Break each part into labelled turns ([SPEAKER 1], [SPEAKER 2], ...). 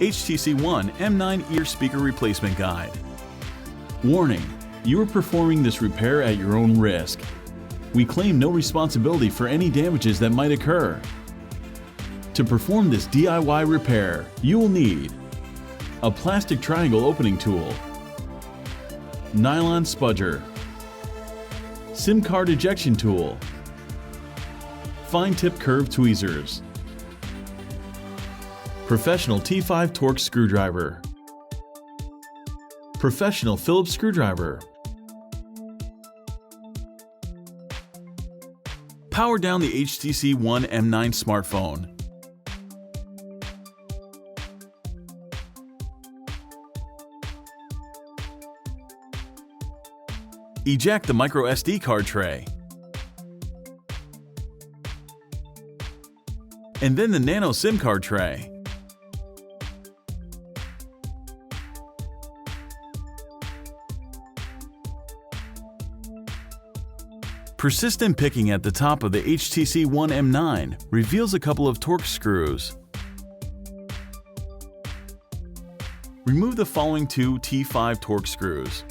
[SPEAKER 1] HTC One M9 Ear Speaker Replacement Guide. Warning: you are performing this repair at your own risk. We claim no responsibility for any damages that might occur. To perform this DIY repair, you will need a plastic triangle opening tool, nylon spudger, SIM card ejection tool, fine tip curved tweezers, professional T5 Torx screwdriver, professional Phillips screwdriver. Power down the HTC One M9 smartphone. Eject the micro SD card tray. And then the nano SIM card tray. Persistent picking at the top of the HTC One M9 reveals a couple of Torx screws. Remove the following two T5 Torx screws.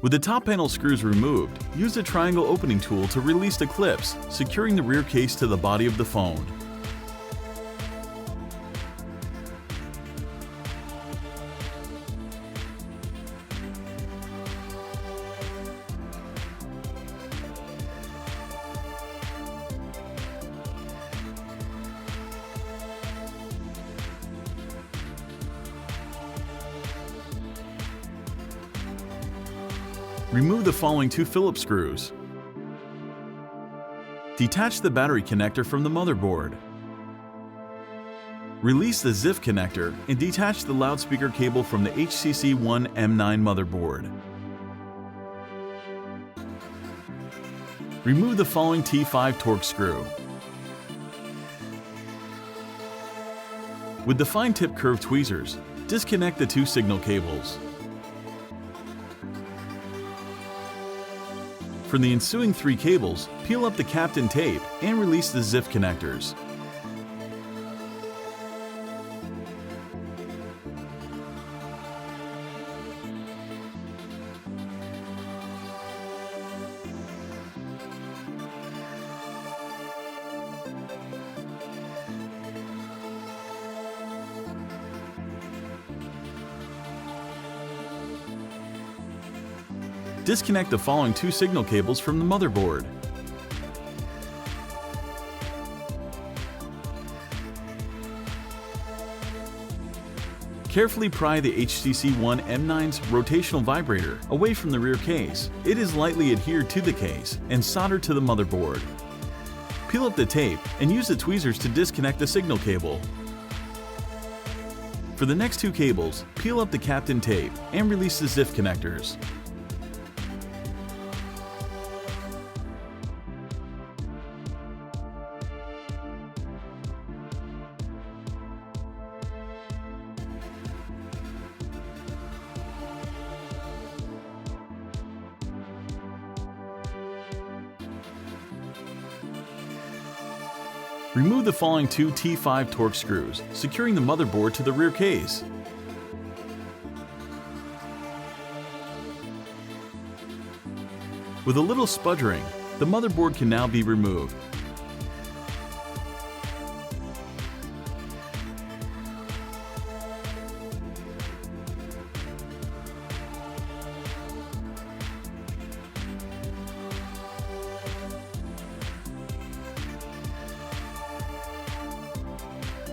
[SPEAKER 1] With the top panel screws removed, use the triangle opening tool to release the clips, securing the rear case to the body of the phone. Remove the following two Phillips screws. Detach the battery connector from the motherboard. Release the ZIF connector and detach the loudspeaker cable from the HTC One M9 motherboard. Remove the following T5 Torx screw. With the fine tip curved tweezers, disconnect the two signal cables. From the ensuing three cables, peel up the Captain tape and release the ZIF connectors. Disconnect the following two signal cables from the motherboard. Carefully pry the HTC One M9's rotational vibrator away from the rear case. It is lightly adhered to the case and soldered to the motherboard. Peel up the tape and use the tweezers to disconnect the signal cable. For the next two cables, peel up the Captain tape and release the ZIF connectors. Remove the following two T5 Torx screws, securing the motherboard to the rear case. With a little sputtering, the motherboard can now be removed.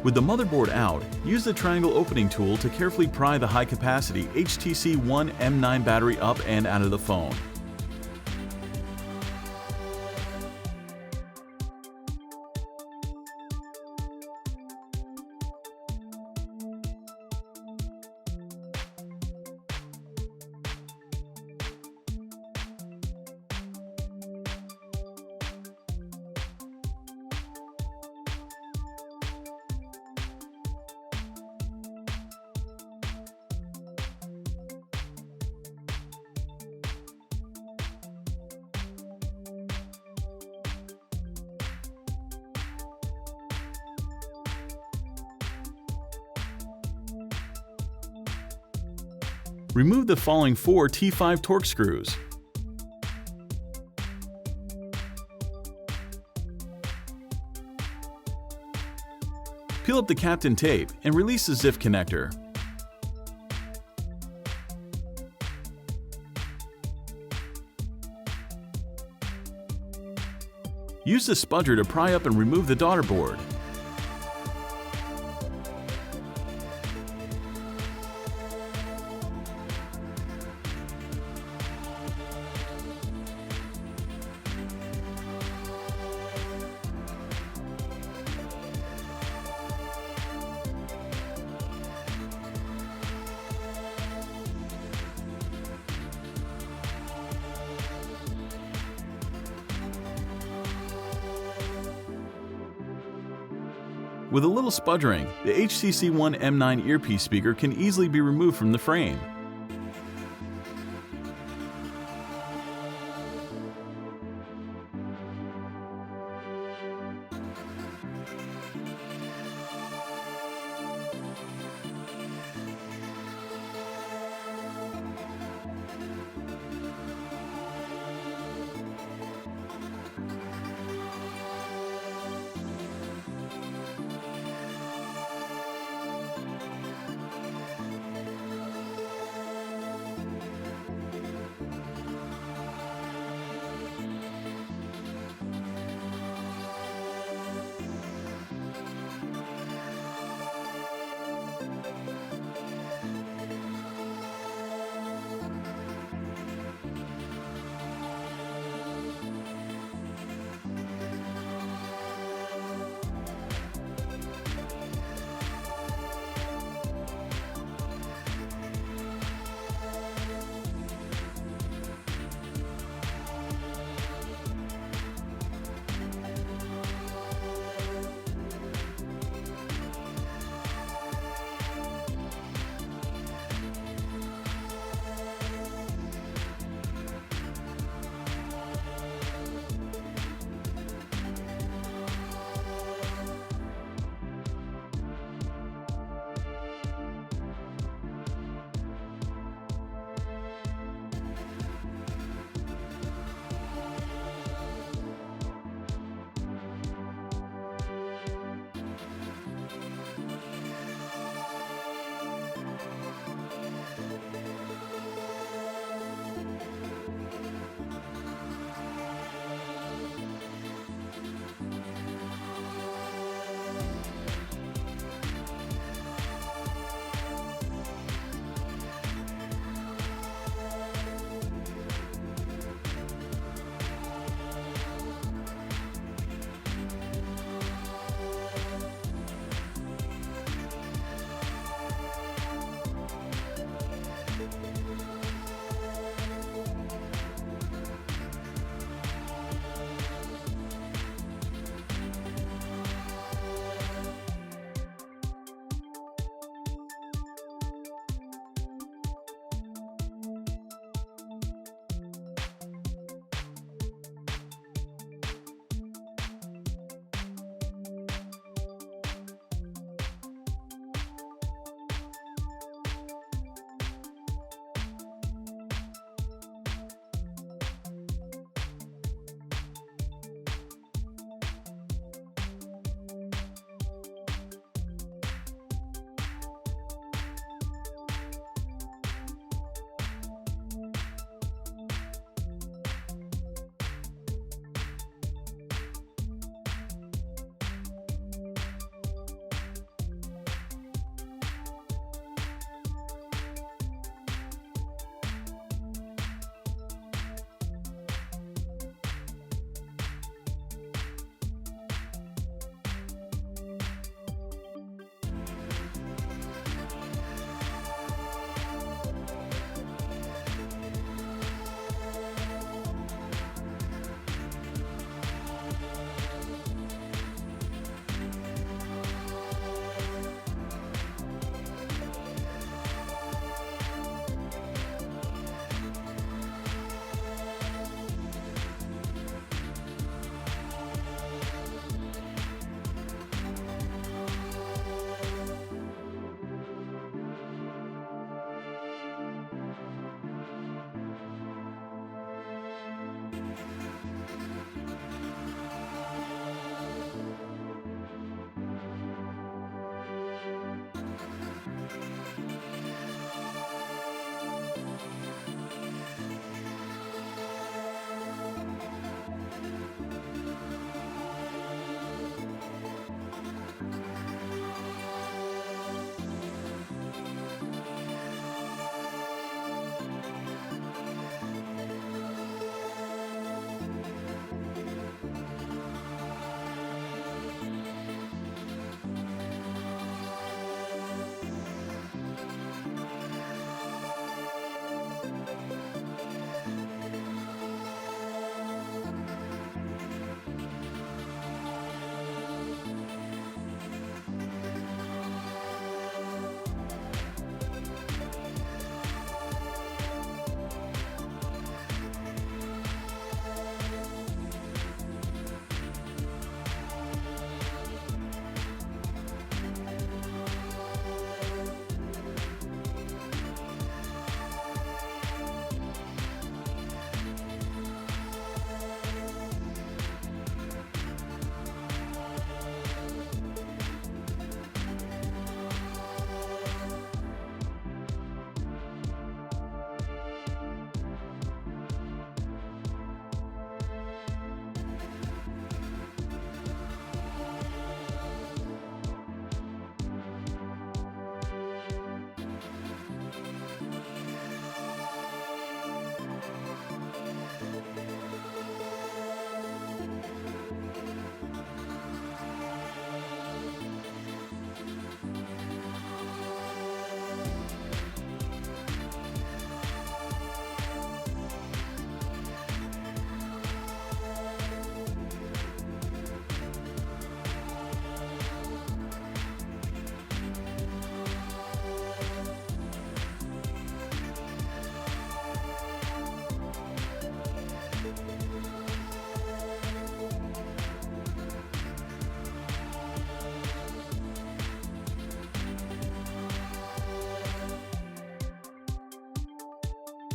[SPEAKER 1] With the motherboard out, use the triangle opening tool to carefully pry the high-capacity HTC One M9 battery up and out of the phone. Remove the following 4 T5 Torx screws. Peel up the Kapton tape and release the ZIF connector. Use the spudger to pry up and remove the daughter board. With a little sputtering, the HTC One M9 earpiece speaker can easily be removed from the frame.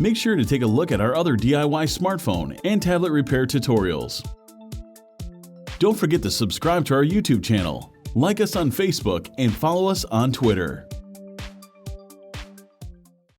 [SPEAKER 1] Make sure to take a look at our other DIY smartphone and tablet repair tutorials. Don't forget to subscribe to our YouTube channel, like us on Facebook, and follow us on Twitter.